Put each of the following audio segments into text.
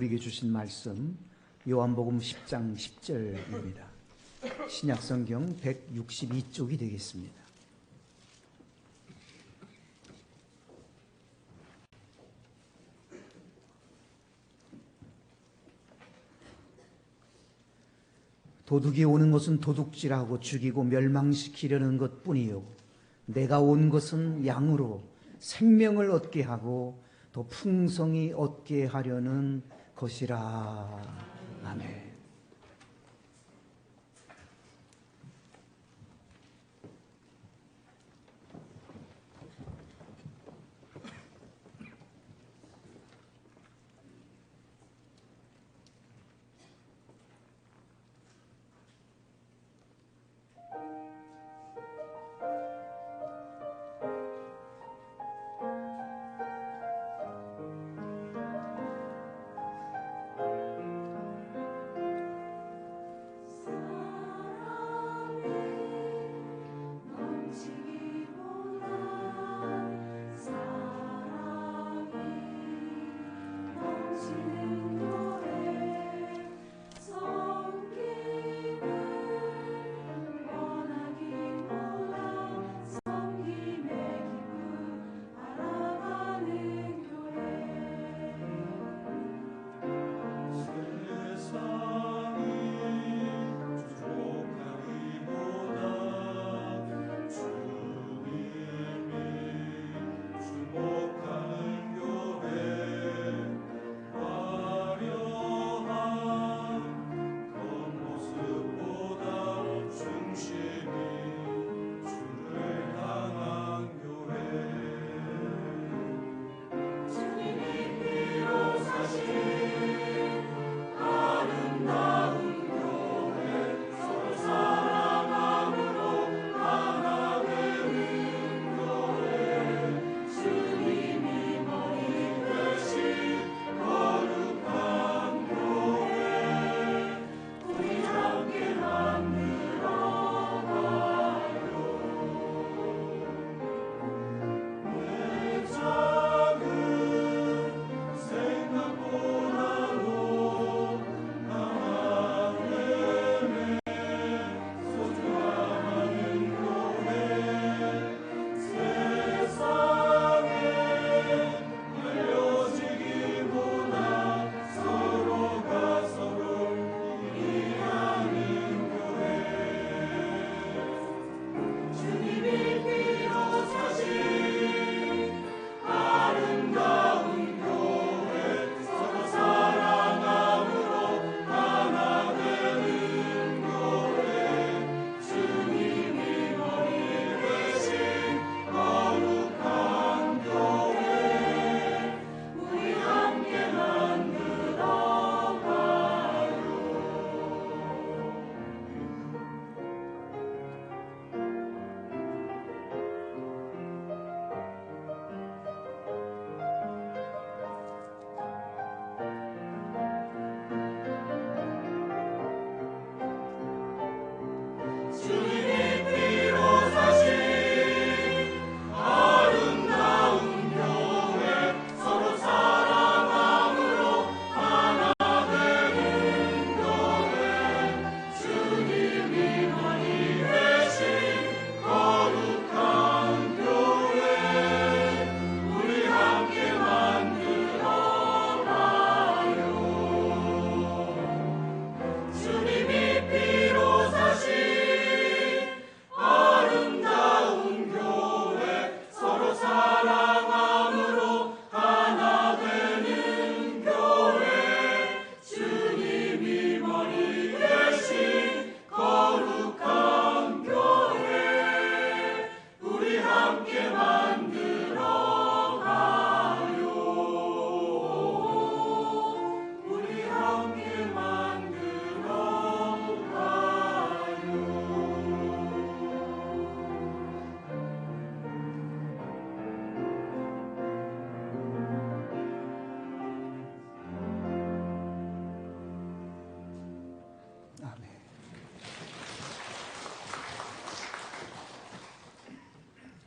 우리에게 주신 말씀 요한복음 10장 10절입니다. 신약성경 162쪽이 되겠습니다. 도둑이 오는 것은 도둑질하고 죽이고 멸망시키려는 것뿐이요 내가 온 것은 양으로 생명을 얻게 하고 더 풍성히 얻게 하려는 것이라. 아멘.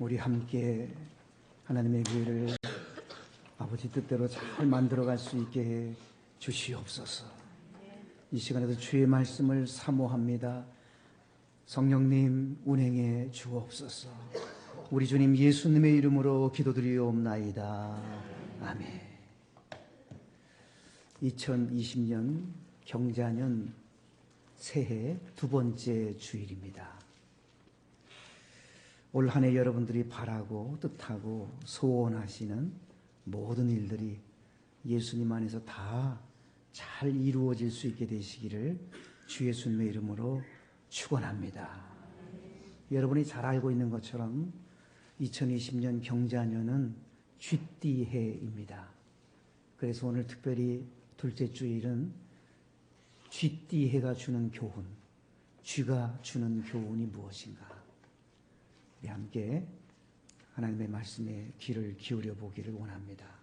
우리 함께 하나님의 교회를 아버지 뜻대로 잘 만들어갈 수 있게 주시옵소서. 이 시간에도 주의 말씀을 사모합니다. 성령님 운행해 주옵소서. 우리 주님 예수님의 이름으로 기도드리옵나이다. 아멘. 2020년 경자년 새해 두 번째 주일입니다. 올 한 해 여러분들이 바라고 뜻하고 소원하시는 모든 일들이 예수님 안에서 다 잘 이루어질 수 있게 되시기를 주 예수님의 이름으로 축원합니다. 여러분이 잘 알고 있는 것처럼 2020년 경자년은 쥐띠해입니다. 그래서 오늘 특별히 둘째 주일은 쥐띠해가 주는 교훈, 쥐가 주는 교훈이 무엇인가? 우리 함께 하나님의 말씀에 귀를 기울여 보기를 원합니다.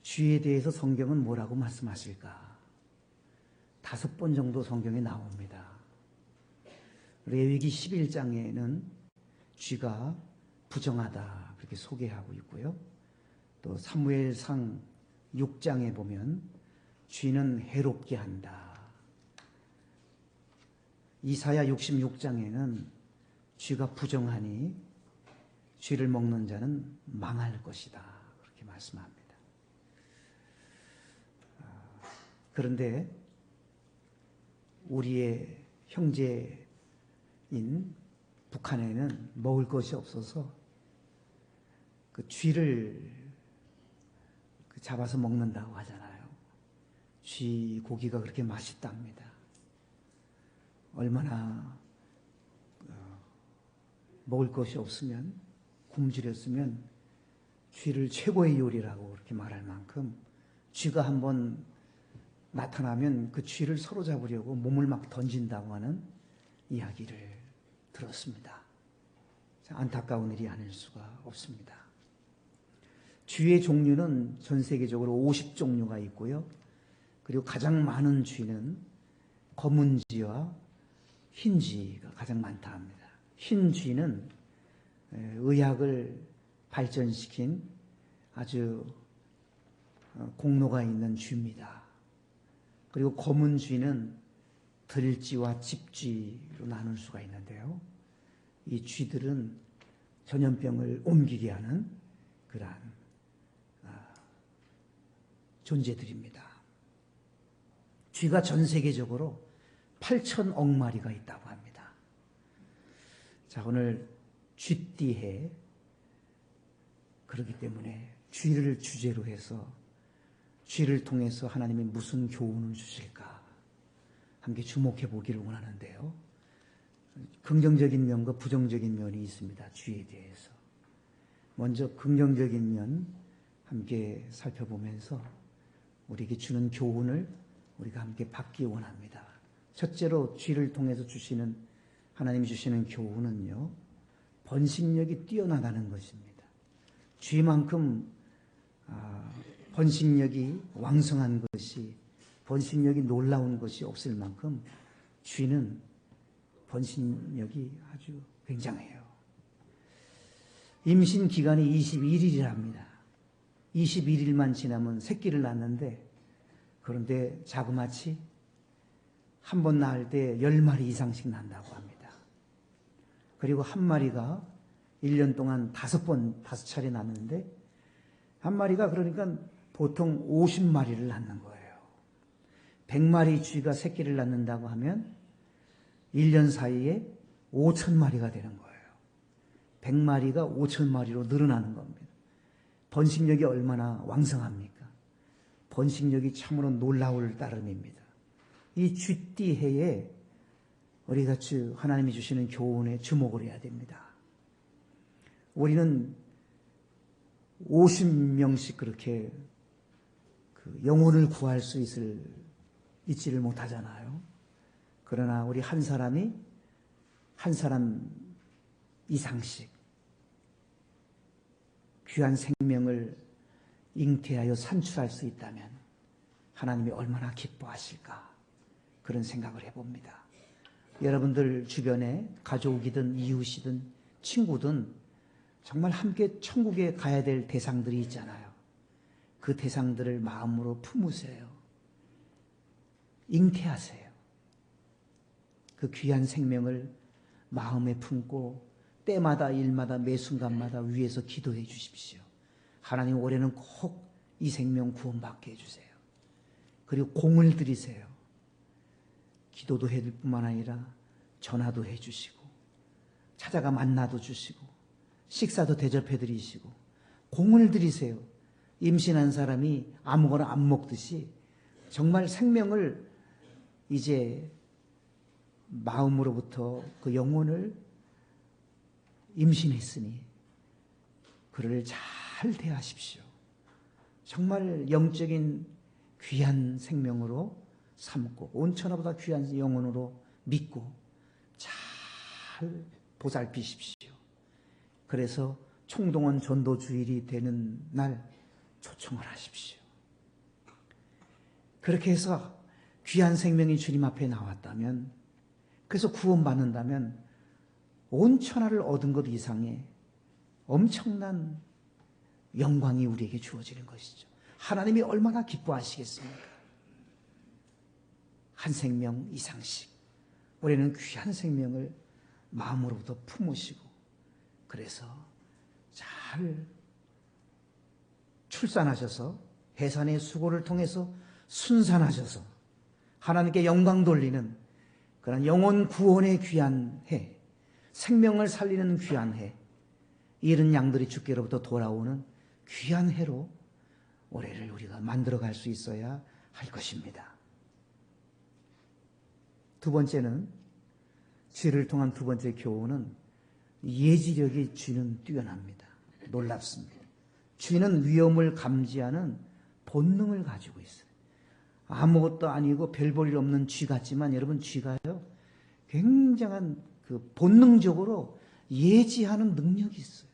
쥐에 대해서 성경은 뭐라고 말씀하실까? 5번 정도 성경에 나옵니다. 레위기 11장에는 쥐가 부정하다 그렇게 소개하고 있고요. 또 사무엘상 6장에 보면 쥐는 해롭게 한다. 이사야 66장에는 쥐가 부정하니 쥐를 먹는 자는 망할 것이다. 그렇게 말씀합니다. 그런데 우리의 형제인 북한에는 먹을 것이 없어서 그 쥐를 잡아서 먹는다고 하잖아요. 쥐 고기가 그렇게 맛있답니다. 얼마나 먹을 것이 없으면 굶주렸으면 쥐를 최고의 요리라고 그렇게 말할 만큼 쥐가 한번 나타나면 그 쥐를 서로 잡으려고 몸을 막 던진다고 하는 이야기를 들었습니다. 안타까운 일이 아닐 수가 없습니다. 쥐의 종류는 전 세계적으로 50종류가 있고요. 그리고 가장 많은 쥐는 검은 쥐와 흰 쥐가 가장 많다 합니다. 흰 쥐는 의학을 발전시킨 아주 공로가 있는 쥐입니다. 그리고 검은 쥐는 들쥐와 집쥐로 나눌 수가 있는데요. 이 쥐들은 전염병을 옮기게 하는 그러한 존재들입니다. 쥐가 전 세계적으로 8천억 마리가 있다고 합니다. 자, 오늘 쥐띠해 그렇기 때문에 쥐를 주제로 해서 쥐를 통해서 하나님이 무슨 교훈을 주실까 함께 주목해 보기를 원하는데요. 긍정적인 면과 부정적인 면이 있습니다. 쥐에 대해서. 먼저 긍정적인 면 함께 살펴보면서 우리에게 주는 교훈을 우리가 함께 받기 원합니다. 첫째로 쥐를 통해서 주시는 하나님이 주시는 교훈은요. 번식력이 뛰어나다는 것입니다. 쥐만큼 번식력이 왕성한 것이, 번식력이 놀라운 것이 없을 만큼 쥐는 번식력이 아주 굉장해요. 임신 기간이 21일이랍니다. 21일만 지나면 새끼를 낳는데, 그런데 자그마치 한 번 낳을 때 10마리 이상씩 난다고 합니다. 그리고 한 마리가 1년 동안 5차례 낳는데, 한 마리가 그러니까 보통 50마리를 낳는 거예요. 100마리 쥐가 새끼를 낳는다고 하면 1년 사이에 5,000마리가 되는 거예요. 100마리가 5,000마리로 늘어나는 겁니다. 번식력이 얼마나 왕성합니까? 번식력이 참으로 놀라울 따름입니다. 이 쥐띠해에 우리가 하나님이 주시는 교훈에 주목을 해야 됩니다. 우리는 50명씩 그렇게 영혼을 구할 수 있지를 못하잖아요. 그러나 우리 한 사람이 한 사람 이상씩 귀한 생명을 잉태하여 산출할 수 있다면 하나님이 얼마나 기뻐하실까 그런 생각을 해봅니다. 여러분들 주변에 가족이든 이웃이든 친구든 정말 함께 천국에 가야 될 대상들이 있잖아요. 그 대상들을 마음으로 품으세요. 잉태하세요. 그 귀한 생명을 마음에 품고 때마다 일마다 매 순간마다 위에서 기도해 주십시오. 하나님, 올해는 꼭 이 생명 구원받게 해주세요. 그리고 공을 들이세요. 기도도 해줄 뿐만 아니라 전화도 해주시고 찾아가 만나도 주시고 식사도 대접해 드리시고 공을 들이세요. 임신한 사람이 아무거나 안 먹듯이 정말 생명을 이제 마음으로부터 그 영혼을 임신했으니 그를 잘 대하십시오. 정말 영적인 귀한 생명으로 삼고 온천하보다 귀한 영혼으로 믿고 잘 보살피십시오. 그래서 총동원 전도 주일이 되는 날 초청을 하십시오. 그렇게 해서 귀한 생명이 주님 앞에 나왔다면, 그래서 구원받는다면 온 천하를 얻은 것 이상의 엄청난 영광이 우리에게 주어지는 것이죠. 하나님이 얼마나 기뻐하시겠습니까? 한 생명 이상씩 우리는 귀한 생명을 마음으로부터 품으시고, 그래서 잘 출산하셔서 해산의 수고를 통해서 순산하셔서 하나님께 영광 돌리는 그런 영혼 구원의 귀한 해, 생명을 살리는 귀한 해, 잃은 양들이 주께로부터 돌아오는 귀한 해로 올해를 우리가 만들어갈 수 있어야 할 것입니다. 두 번째는, 쥐를 통한 두 번째 교훈은 예지력이 쥐는 뛰어납니다. 놀랍습니다. 쥐는 위험을 감지하는 본능을 가지고 있어요. 아무것도 아니고 별 볼 일 없는 쥐 같지만 여러분, 쥐가요 굉장한 그 본능적으로 예지하는 능력이 있어요.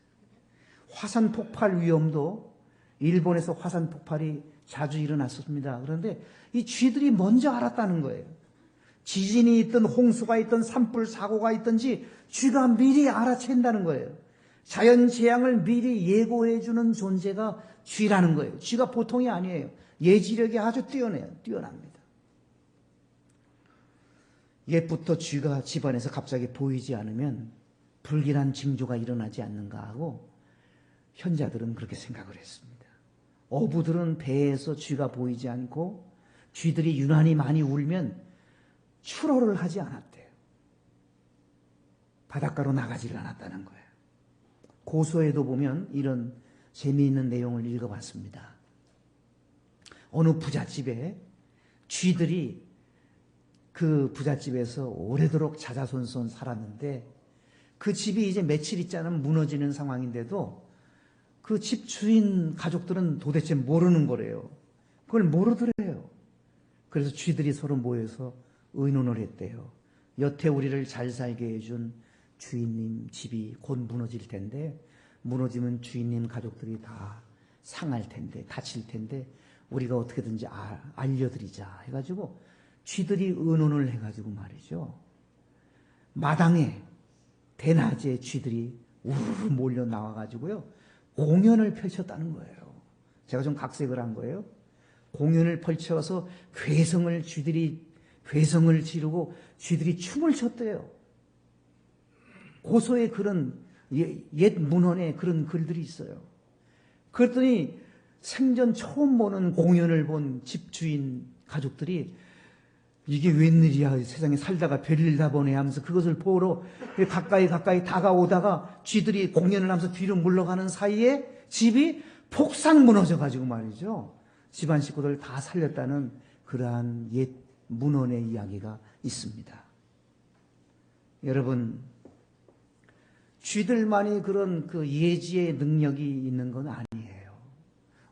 화산 폭발 위험도 일본에서 화산 폭발이 자주 일어났습니다. 그런데 이 쥐들이 먼저 알았다는 거예요. 지진이 있든 홍수가 있든 산불 사고가 있든지 쥐가 미리 알아챈다는 거예요. 자연 재앙을 미리 예고해 주는 존재가 쥐라는 거예요. 쥐가 보통이 아니에요. 예지력이 아주 뛰어납니다. 옛부터 쥐가 집안에서 갑자기 보이지 않으면 불길한 징조가 일어나지 않는가 하고 현자들은 그렇게 생각을 했습니다. 어부들은 배에서 쥐가 보이지 않고 쥐들이 유난히 많이 울면 출어를 하지 않았대요. 바닷가로 나가지를 않았다는 거예요. 고서에도 보면 이런 재미있는 내용을 읽어봤습니다. 어느 부잣집에 쥐들이 그 부잣집에서 오래도록 자자손손 살았는데 그 집이 이제 며칠 있지 않으면 무너지는 상황인데도 그 집 주인 가족들은 도대체 모르는 거래요. 그걸 모르더래요. 그래서 쥐들이 서로 모여서 의논을 했대요. 여태 우리를 잘 살게 해준 주인님 집이 곧 무너질 텐데, 무너지면 주인님 가족들이 다 상할 텐데, 다칠 텐데 우리가 어떻게든지 알려드리자 해가지고 쥐들이 의논을 해가지고 말이죠, 마당에 대낮에 쥐들이 우르르 몰려 나와가지고요 공연을 펼쳤다는 거예요. 제가 좀 각색을 한 거예요. 공연을 펼쳐서 괴성을 지르고 쥐들이 춤을 췄대요. 고서에 그런 옛 문헌에 그런 글들이 있어요. 그랬더니 생전 처음 보는 공연을 본 집주인 가족들이 이게 웬일이야, 세상에 살다가 별일 다 보네 하면서 그것을 보러 가까이 다가오다가 쥐들이 공연을 하면서 뒤로 물러가는 사이에 집이 폭삭 무너져가지고 말이죠, 집안 식구들 다 살렸다는 그러한 옛 문헌의 이야기가 있습니다. 여러분, 쥐들만이 그런 그 예지의 능력이 있는 건 아니에요.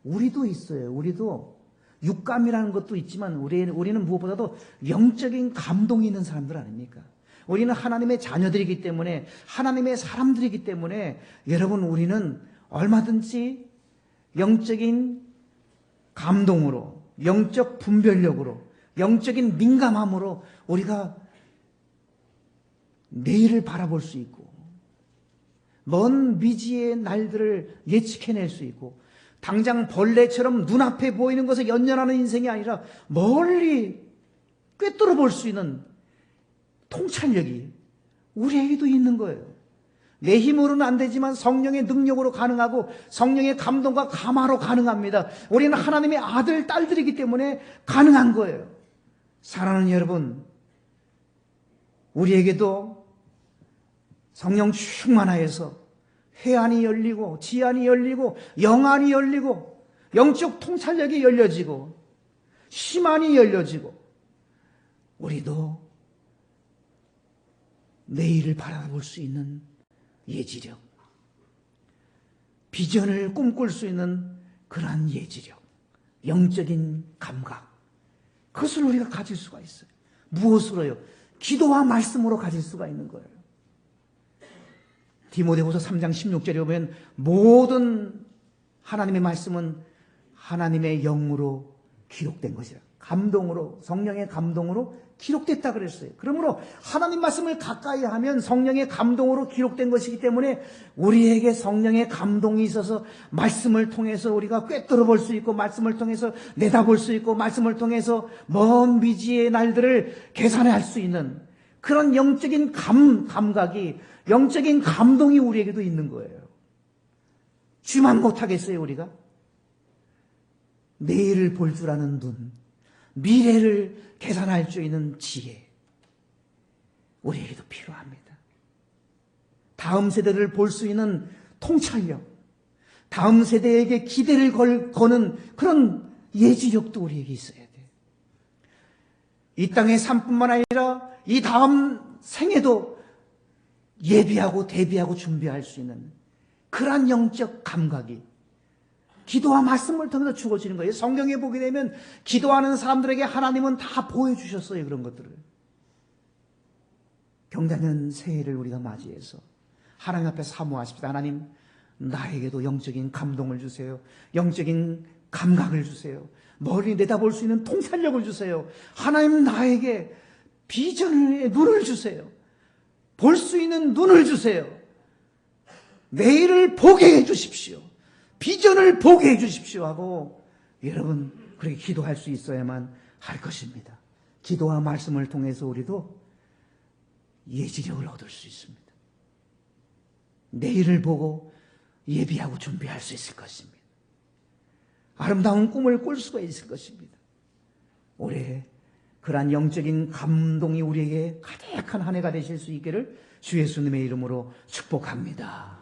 우리도 있어요. 우리도 육감이라는 것도 있지만 우리는 무엇보다도 영적인 감동이 있는 사람들 아닙니까? 우리는 하나님의 자녀들이기 때문에, 하나님의 사람들이기 때문에 여러분, 우리는 얼마든지 영적인 감동으로, 영적 분별력으로, 영적인 민감함으로 우리가 내일을 바라볼 수 있고 먼 미지의 날들을 예측해낼 수 있고 당장 벌레처럼 눈앞에 보이는 것에 연연하는 인생이 아니라 멀리 꿰뚫어 볼 수 있는 통찰력이 우리에게도 있는 거예요. 내 힘으로는 안 되지만 성령의 능력으로 가능하고 성령의 감동과 감화로 가능합니다. 우리는 하나님의 아들, 딸들이기 때문에 가능한 거예요. 사랑하는 여러분, 우리에게도 성령 충만하여서 회안이 열리고 지안이 열리고 영안이 열리고 영적 통찰력이 열려지고 심안이 열려지고 우리도 내일을 바라볼 수 있는 예지력, 비전을 꿈꿀 수 있는 그러한 예지력, 영적인 감각, 그것을 우리가 가질 수가 있어요. 무엇으로요? 기도와 말씀으로 가질 수가 있는 거예요. 디모데후서 3장 16절에 보면 모든 하나님의 말씀은 하나님의 영으로 기록된 것이라. 감동으로, 성령의 감동으로 기록됐다 그랬어요. 그러므로 하나님 말씀을 가까이 하면 성령의 감동으로 기록된 것이기 때문에 우리에게 성령의 감동이 있어서 말씀을 통해서 우리가 꿰뚫어 볼 수 있고 말씀을 통해서 내다볼 수 있고 말씀을 통해서 먼 미지의 날들을 계산할 수 있는 그런 영적인 감각이, 영적인 감동이 우리에게도 있는 거예요. 주만 못하겠어요, 우리가? 내일을 볼 줄 아는 눈, 미래를 계산할 수 있는 지혜, 우리에게도 필요합니다. 다음 세대를 볼 수 있는 통찰력, 다음 세대에게 기대를 거는 그런 예지력도 우리에게 있어야 돼요. 이 땅의 삶뿐만 아니라 이 다음 생에도 예비하고 대비하고 준비할 수 있는 그러한 영적 감각이 기도와 말씀을 통해서 주어지는 거예요. 성경에 보게 되면 기도하는 사람들에게 하나님은 다 보여주셨어요. 그런 것들을. 경자년 새해를 우리가 맞이해서 하나님 앞에 사모하십시다. 하나님, 나에게도 영적인 감동을 주세요. 영적인 감각을 주세요. 멀리 내다볼 수 있는 통찰력을 주세요. 하나님, 나에게 비전의 눈을 주세요. 볼 수 있는 눈을 주세요. 내일을 보게 해 주십시오. 비전을 보게 해 주십시오 하고 여러분 그렇게 기도할 수 있어야만 할 것입니다. 기도와 말씀을 통해서 우리도 예지력을 얻을 수 있습니다. 내일을 보고 예비하고 준비할 수 있을 것입니다. 아름다운 꿈을 꿀 수가 있을 것입니다. 올해 그러한 영적인 감동이 우리에게 가득한 한 해가 되실 수 있기를 주 예수님의 이름으로 축복합니다.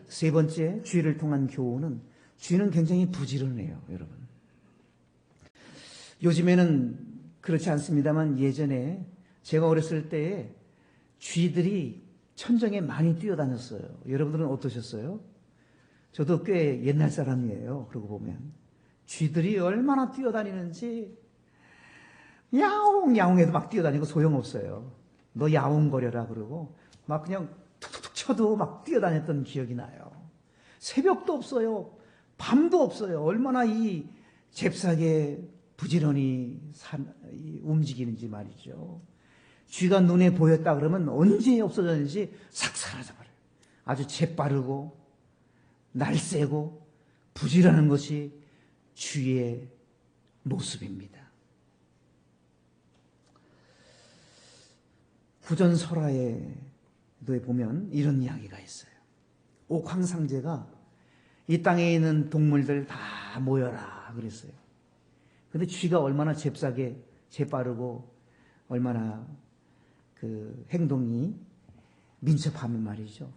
세 번째, 주의를 통한 교훈은 주의는 굉장히 부지런해요, 여러분. 요즘에는 그렇지 않습니다만 예전에 제가 어렸을 때에 쥐들이 천정에 많이 뛰어다녔어요. 여러분들은 어떠셨어요? 저도 꽤 옛날 사람이에요. 그러고 보면 쥐들이 얼마나 뛰어다니는지 야옹 야옹해도 막 뛰어다니고 소용없어요. 너 야옹거려라 그러고 막 그냥 툭툭툭 쳐도 막 뛰어다녔던 기억이 나요. 새벽도 없어요. 밤도 없어요. 얼마나 이 잽싸게 부지런히 움직이는지 말이죠. 쥐가 눈에 보였다 그러면 언제 없어졌는지 싹 사라져버려요. 아주 재빠르고 날쌔고 부지런한 것이 쥐의 모습입니다. 구전설화에 보면 이런 이야기가 있어요. 옥황상제가 이 땅에 있는 동물들 다 모여라 그랬어요. 근데 쥐가 얼마나 잽싸게 재빠르고 얼마나 그 행동이 민첩하면 말이죠.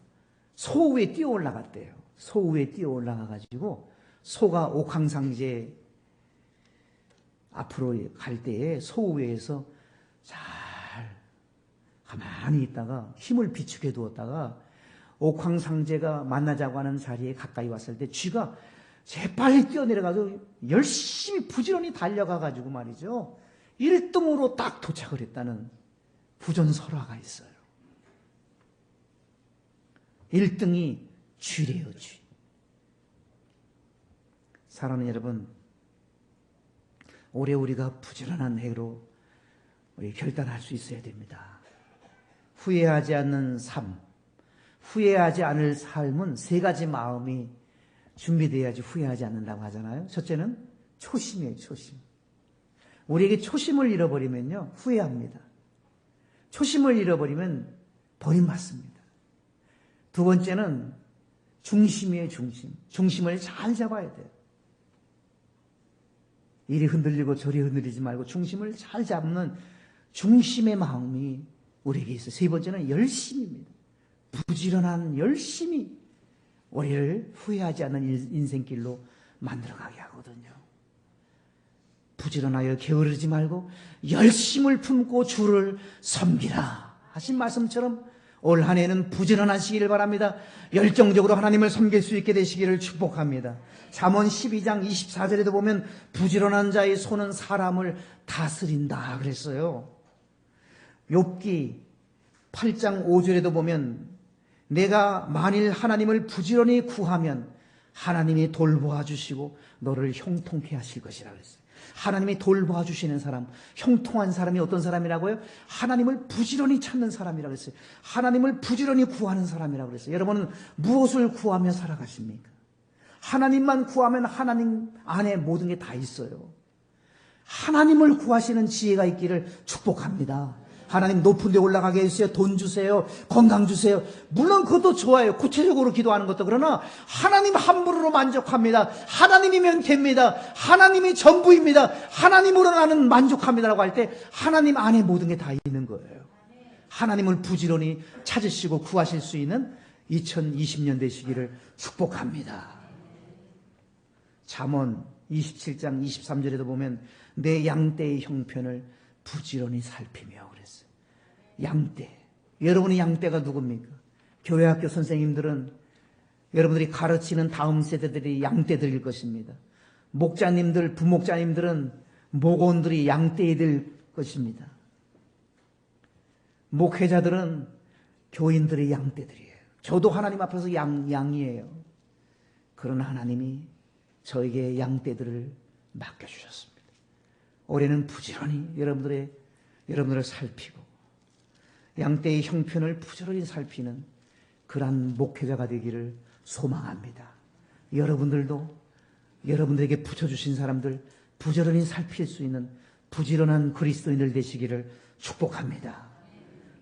소 위에 뛰어 올라갔대요. 소 위에 뛰어 올라가가지고 소가 옥황상제 앞으로 갈 때에 소 위에서 잘 가만히 있다가 힘을 비축해 두었다가 옥황상제가 만나자고 하는 자리에 가까이 왔을 때 쥐가 재빨리 뛰어내려가서 열심히 부지런히 달려가가지고 말이죠. 1등으로 딱 도착을 했다는 부전설화가 있어요. 1등이 쥐래요, 쥐. 사랑하는 여러분, 올해 우리가 부지런한 해로 우리 결단할 수 있어야 됩니다. 후회하지 않는 삶, 후회하지 않을 삶은 세 가지 마음이 준비돼야지 후회하지 않는다고 하잖아요. 첫째는 초심이에요, 초심. 우리에게 초심을 잃어버리면요, 후회합니다. 초심을 잃어버리면 버림받습니다. 두 번째는 중심이에요, 중심. 중심을 잘 잡아야 돼요. 이리 흔들리고 저리 흔들리지 말고 중심을 잘 잡는 중심의 마음이 우리에게 있어요. 세 번째는 열심입니다. 부지런한 열심이 우리를 후회하지 않는 인생길로 만들어가게 하거든요. 부지런하여 게으르지 말고 열심을 품고 주를 섬기라 하신 말씀처럼 올 한 해는 부지런하시기를 바랍니다. 열정적으로 하나님을 섬길 수 있게 되시기를 축복합니다. 잠언 12장 24절에도 보면 부지런한 자의 손은 사람을 다스린다 그랬어요. 욥기 8장 5절에도 보면 내가 만일 하나님을 부지런히 구하면 하나님이 돌보아 주시고 너를 형통케 하실 것이라 그랬어요. 하나님이 돌보아 주시는 사람, 형통한 사람이 어떤 사람이라고요? 하나님을 부지런히 찾는 사람이라고 했어요. 하나님을 부지런히 구하는 사람이라고 그랬어요. 여러분은 무엇을 구하며 살아가십니까? 하나님만 구하면 하나님 안에 모든 게 다 있어요. 하나님을 구하시는 지혜가 있기를 축복합니다. 하나님 높은 데 올라가게 해주세요. 돈 주세요. 건강 주세요. 물론 그것도 좋아요. 구체적으로 기도하는 것도. 그러나 하나님 함부로 만족합니다. 하나님이면 됩니다. 하나님이 전부입니다. 하나님으로 나는 만족합니다라고 할 때 하나님 안에 모든 게 다 있는 거예요. 하나님을 부지런히 찾으시고 구하실 수 있는 2020년 되시기를 축복합니다. 잠언 27장 23절에도 보면 내 양떼의 형편을 부지런히 살피며 그랬어요. 양떼. 여러분의 양떼가 누굽니까? 교회학교 선생님들은 여러분들이 가르치는 다음 세대들이 양떼들일 것입니다. 목자님들, 부목자님들은 목원들이 양떼이 될 것입니다. 목회자들은 교인들의 양떼들이에요. 저도 하나님 앞에서 양이에요. 그러나 하나님이 저에게 양떼들을 맡겨주셨습니다. 올해는 부지런히 여러분들을 살피고 양떼의 형편을 부지런히 살피는 그러한 목회자가 되기를 소망합니다. 여러분들도 여러분들에게 붙여주신 사람들 부지런히 살필 수 있는 부지런한 그리스도인들 되시기를 축복합니다.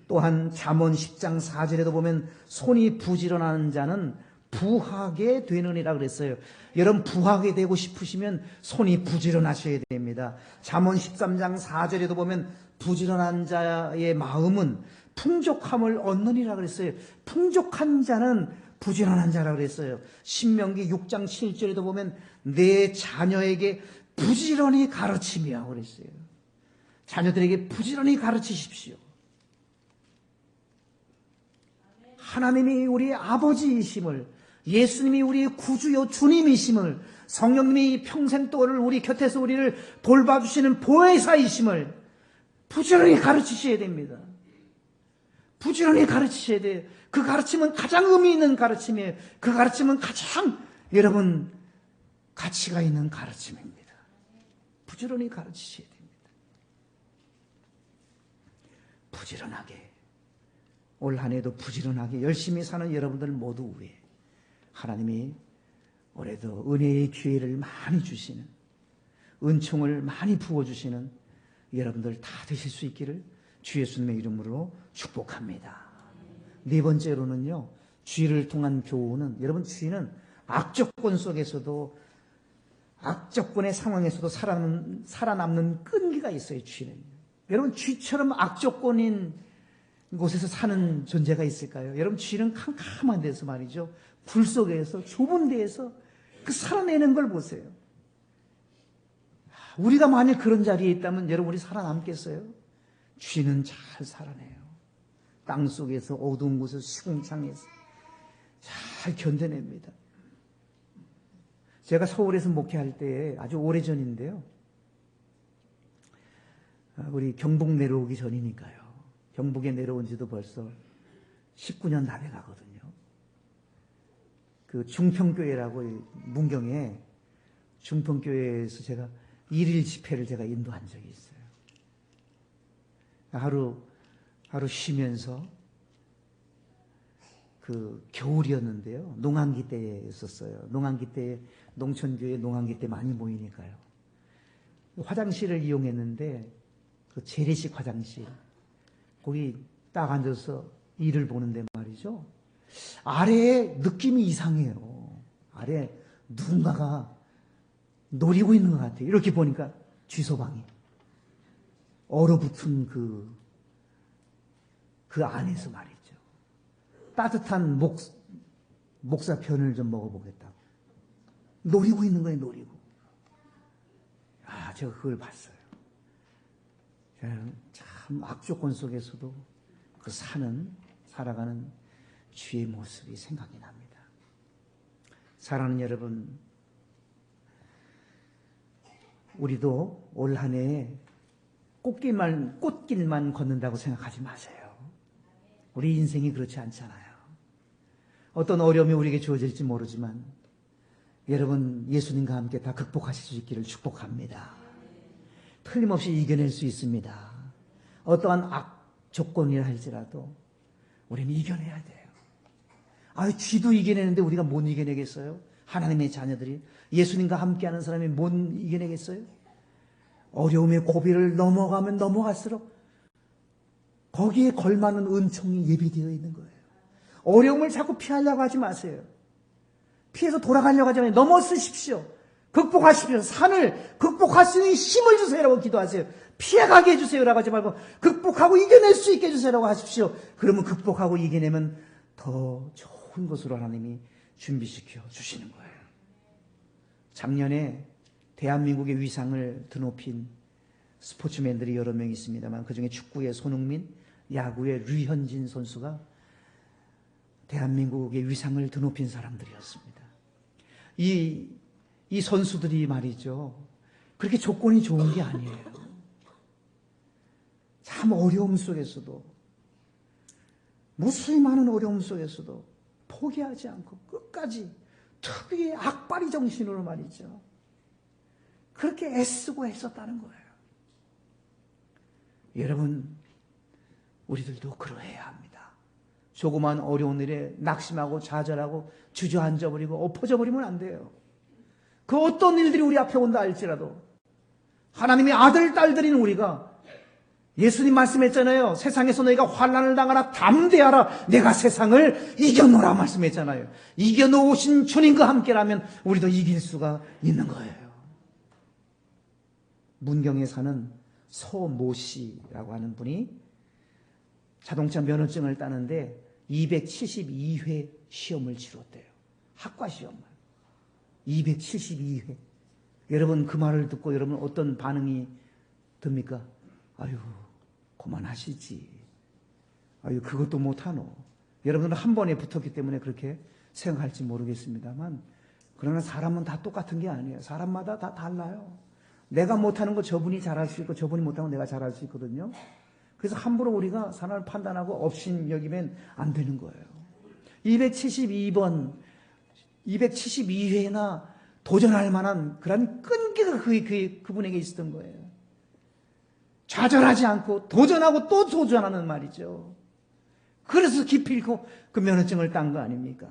또한 잠언 10장 4절에도 보면 손이 부지런한 자는 부하게 되느니라 그랬어요. 여러분 부하게 되고 싶으시면 손이 부지런하셔야 됩니다. 잠언 13장 4절에도 보면 부지런한 자의 마음은 풍족함을 얻느니라 그랬어요. 풍족한 자는 부지런한 자라 그랬어요. 신명기 6장 7절에도 보면 내 자녀에게 부지런히 가르치며 그랬어요. 자녀들에게 부지런히 가르치십시오. 하나님이 우리의 아버지이심을, 예수님이 우리의 구주요 주님이심을, 성령님이 평생 또를 우리 곁에서 우리를 돌봐주시는 보혜사이심을 부지런히 가르치셔야 됩니다. 부지런히 가르치셔야 돼요. 그 가르침은 가장 의미 있는 가르침이에요. 그 가르침은 가장 여러분 가치가 있는 가르침입니다. 부지런히 가르치셔야 됩니다. 부지런하게 올 한 해도 부지런하게 열심히 사는 여러분들 모두 위해 하나님이 올해도 은혜의 기회를 많이 주시는, 은총을 많이 부어주시는 여러분들 다 되실 수 있기를 주 예수님의 이름으로 축복합니다. 네 번째로는요, 주의를 통한 교훈은, 여러분 주의는 악조건 속에서도, 악조건의 상황에서도 살아남는 끈기가 있어요. 주의는. 여러분 쥐처럼 악조건인 곳에서 사는 존재가 있을까요? 여러분 쥐는 캄캄한 데서 말이죠, 굴 속에서 좁은 데에서 그 살아내는 걸 보세요. 우리가 만일 그런 자리에 있다면 여러분 우리 살아남겠어요? 쥐는 잘 살아내요. 땅 속에서 어두운 곳에서 시궁창에서 잘 견뎌냅니다. 제가 서울에서 목회할 때 아주 오래전인데요, 우리 경북 내려오기 전이니까요. 경북에 내려온 지도 벌써 19년 다 돼가거든요. 그 중평교회라고 문경에 중평교회에서 제가 1일 집회를 제가 인도한 적이 있어요. 하루 쉬면서 그 겨울이었는데요. 농한기 때였었어요. 농한기 때 농촌교회 농한기 때 많이 모이니까요. 화장실을 이용했는데 그 재래식 화장실 거기 딱 앉아서 일을 보는데 말이죠. 아래에 느낌이 이상해요. 아래 누군가가 노리고 있는 것 같아요. 이렇게 보니까 쥐소방이 얼어붙은 그 안에서 말이죠. 따뜻한 목사편을 좀 먹어보겠다고. 노리고 있는 거예요, 노리고. 아, 제가 그걸 봤어요. 참 악조건 속에서도 그 살아가는 주의 모습이 생각이 납니다. 사랑하는 여러분, 우리도 올 한 해에 꽃길만 걷는다고 생각하지 마세요. 우리 인생이 그렇지 않잖아요. 어떤 어려움이 우리에게 주어질지 모르지만 여러분 예수님과 함께 다 극복하실 수 있기를 축복합니다. 틀림없이 이겨낼 수 있습니다. 어떠한 조건이라 할지라도 우리는 이겨내야 돼요. 쥐도 이겨내는데 우리가 못 이겨내겠어요? 하나님의 자녀들이 예수님과 함께하는 사람이 못 이겨내겠어요? 어려움의 고비를 넘어가면 넘어갈수록 거기에 걸맞는 은총이 예비되어 있는 거예요. 어려움을 자꾸 피하려고 하지 마세요. 피해서 돌아가려고 하지 마세요. 넘어서십시오. 극복하십시오. 산을 극복할 수 있는 힘을 주세요라고 기도하세요. 피해가게 해주세요라고 하지 말고 극복하고 이겨낼 수 있게 해주세요라고 하십시오. 그러면 극복하고 이겨내면 더 좋은 것으로 하나님이 준비시켜 주시는 거예요. 작년에 대한민국의 위상을 드높인 스포츠맨들이 여러 명 있습니다만 그중에 축구의 손흥민, 야구의 류현진 선수가 대한민국의 위상을 드높인 사람들이었습니다. 이 선수들이 말이죠. 그렇게 조건이 좋은 게 아니에요. 참 어려움 속에서도 무수히 많은 어려움 속에서도 포기하지 않고 끝까지 특유의 악바리 정신으로 말이죠. 그렇게 애쓰고 했었다는 거예요. 여러분, 우리들도 그러해야 합니다. 조그만 어려운 일에 낙심하고 좌절하고 주저앉아버리고 엎어져버리면 안 돼요. 그 어떤 일들이 우리 앞에 온다 할지라도 하나님의 아들, 딸들인 우리가 예수님 말씀했잖아요. 세상에서 너희가 환난을 당하나 담대하라. 내가 세상을 이겨놓으라 말씀했잖아요. 이겨놓으신 주님과 함께라면 우리도 이길 수가 있는 거예요. 문경에 사는 서모 씨라고 하는 분이 자동차 면허증을 따는데 272회 시험을 치렀대요. 학과 시험을. 272회. 여러분 그 말을 듣고 여러분 어떤 반응이 듭니까? 아유, 그만하시지. 아유, 그것도 못하노. 여러분은 한 번에 붙었기 때문에 그렇게 생각할지 모르겠습니다만 그러나 사람은 다 똑같은 게 아니에요. 사람마다 다 달라요. 내가 못하는 거 저분이 잘할 수 있고 저분이 못하는 거 내가 잘할 수 있거든요. 그래서 함부로 우리가 사람을 판단하고 업신여기면 안 되는 거예요. 272번, 272회나 도전할 만한 그런 끈기가 그분에게 있었던 거예요. 좌절하지 않고 도전하고 또 도전하는 말이죠. 그래서 기필코 그 면허증을 딴 거 아닙니까?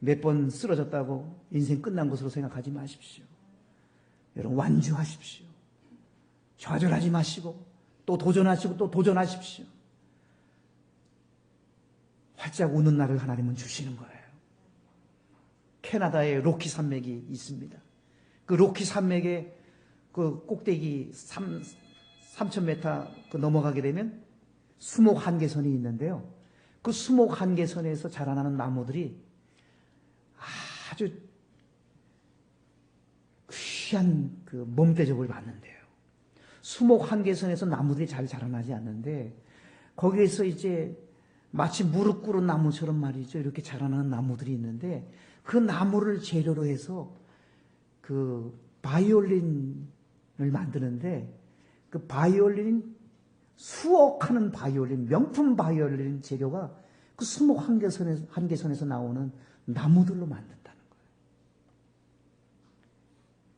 몇 번 쓰러졌다고 인생 끝난 것으로 생각하지 마십시오. 여러분 완주하십시오. 좌절하지 마시고 또 도전하시고 또 도전하십시오. 활짝 웃는 날을 하나님은 주시는 거예요. 캐나다에 로키 산맥이 있습니다. 그 로키 산맥의 그 꼭대기 3,000m 그 넘어가게 되면 수목 한계선이 있는데요. 그 수목 한계선에서 자라나는 나무들이 아주 귀한 그 몸대접을 받는데요. 수목 한계선에서 나무들이 잘 자라나지 않는데 거기에서 이제 마치 무릎 꿇은 나무처럼 말이죠. 이렇게 자라나는 나무들이 있는데 그 나무를 재료로 해서 그 바이올린을 만드는데 그 바이올린 수억 하는 바이올린, 명품 바이올린 재료가 그 수목 한계선에서 나오는 나무들로 만든다는 거예요.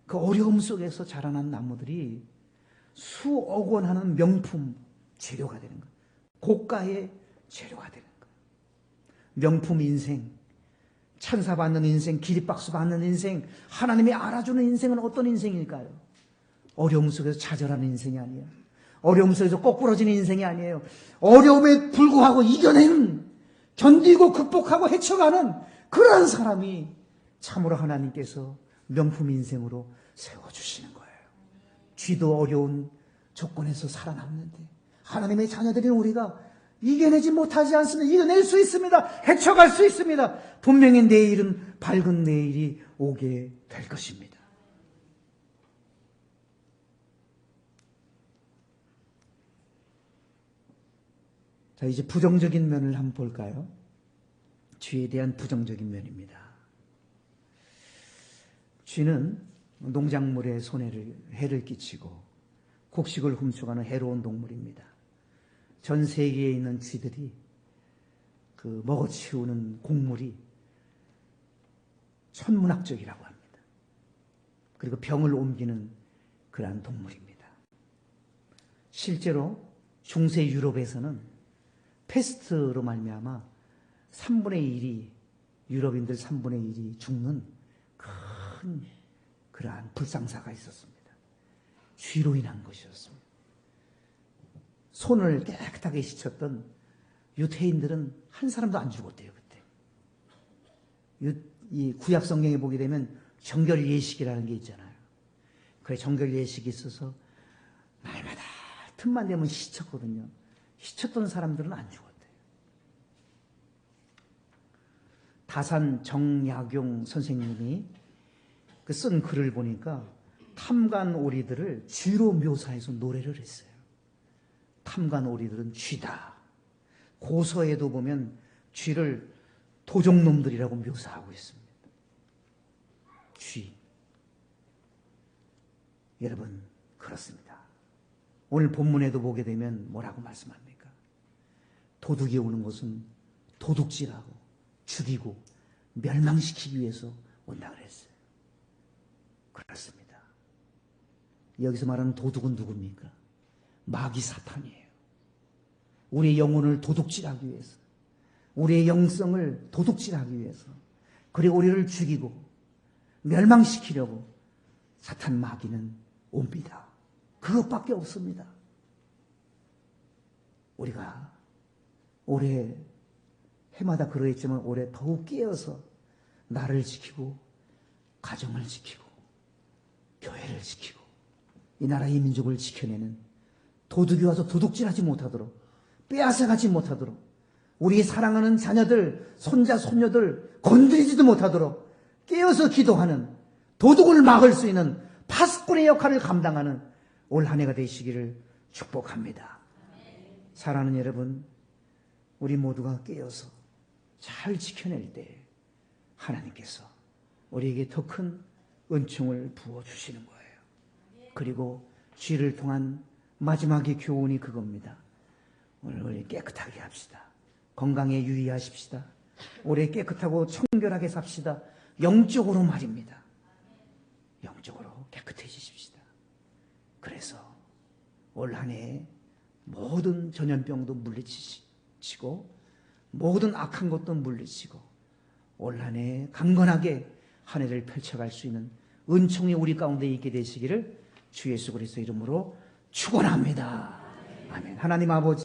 그 어려움 속에서 자라난 나무들이 수억 원 하는 명품 재료가 되는 거예요. 고가의 재료가 되는 거예요. 명품 인생, 찬사받는 인생, 기립박수 받는 인생, 하나님이 알아주는 인생은 어떤 인생일까요? 어려움 속에서 좌절하는 인생이 아니에요. 어려움 속에서 거꾸러지는 인생이 아니에요. 어려움에 불구하고 이겨내는, 견디고 극복하고 헤쳐가는 그러한 사람이 참으로 하나님께서 명품 인생으로 세워주시는 거예요. 쥐도 어려운 조건에서 살아남는데 하나님의 자녀들인 우리가 이겨내지 못하지 않습니다. 이겨낼 수 있습니다. 헤쳐갈 수 있습니다. 분명히 내일은 밝은 내일이 오게 될 것입니다. 자, 이제 부정적인 면을 한번 볼까요? 쥐에 대한 부정적인 면입니다. 쥐는 농작물에 해를 끼치고 곡식을 훔쳐가는 해로운 동물입니다. 전 세계에 있는 쥐들이 그 먹어치우는 곡물이 천문학적이라고 합니다. 그리고 병을 옮기는 그러한 동물입니다. 실제로 중세 유럽에서는 패스트로 말미암아 3분의 1이 유럽인들 3분의 1이 죽는 큰 그러한 불상사가 있었습니다. 쥐로 인한 것이었습니다. 손을 깨끗하게 씻었던 유태인들은 한 사람도 안 죽었대요, 그때. 이 구약 성경에 보게 되면 정결 예식이라는 게 있잖아요. 그래, 정결 예식이 있어서 날마다 틈만 되면 씻었거든요. 씻었던 사람들은 안 죽었대요. 다산 정약용 선생님이 그 쓴 글을 보니까 탐관 오리들을 쥐로 묘사해서 노래를 했어요. 탐관 오리들은 쥐다. 고서에도 보면 쥐를 도적놈들이라고 묘사하고 있습니다. 쥐. 여러분, 그렇습니다. 오늘 본문에도 보게 되면 뭐라고 말씀합니까? 도둑이 오는 것은 도둑질하고 죽이고 멸망시키기 위해서 온다 그랬어요. 그렇습니다. 여기서 말하는 도둑은 누굽니까? 마귀 사탄이에요. 우리의 영혼을 도둑질하기 위해서, 우리의 영성을 도둑질하기 위해서, 그리고 우리를 죽이고 멸망시키려고 사탄 마귀는 옵니다. 그것밖에 없습니다. 우리가 올해 해마다 그러했지만 올해 더욱 깨어서 나를 지키고 가정을 지키고 교회를 지키고 이 나라의 민족을 지켜내는, 도둑이 와서 도둑질하지 못하도록, 빼앗아가지 못하도록, 우리 사랑하는 자녀들, 손자, 손녀들 건드리지도 못하도록 깨어서 기도하는, 도둑을 막을 수 있는 파수꾼의 역할을 감당하는 올 한 해가 되시기를 축복합니다. 사랑하는 여러분, 우리 모두가 깨어서 잘 지켜낼 때 하나님께서 우리에게 더 큰 은총을 부어주시는 거예요. 그리고 쥐를 통한 마지막의 교훈이 그겁니다. 오늘 우리 깨끗하게 합시다. 건강에 유의하십시다. 올해 깨끗하고 청결하게 삽시다. 영적으로 말입니다. 영적으로 깨끗해지십시다. 그래서 올 한 해에 모든 전염병도 물리치고 모든 악한 것도 물리치고 올 한 해에 강건하게 한 해를 펼쳐갈 수 있는 은총이 우리 가운데 있게 되시기를 주 예수 그리스도의 이름으로 축원합니다. 아멘. 하나님 아버지,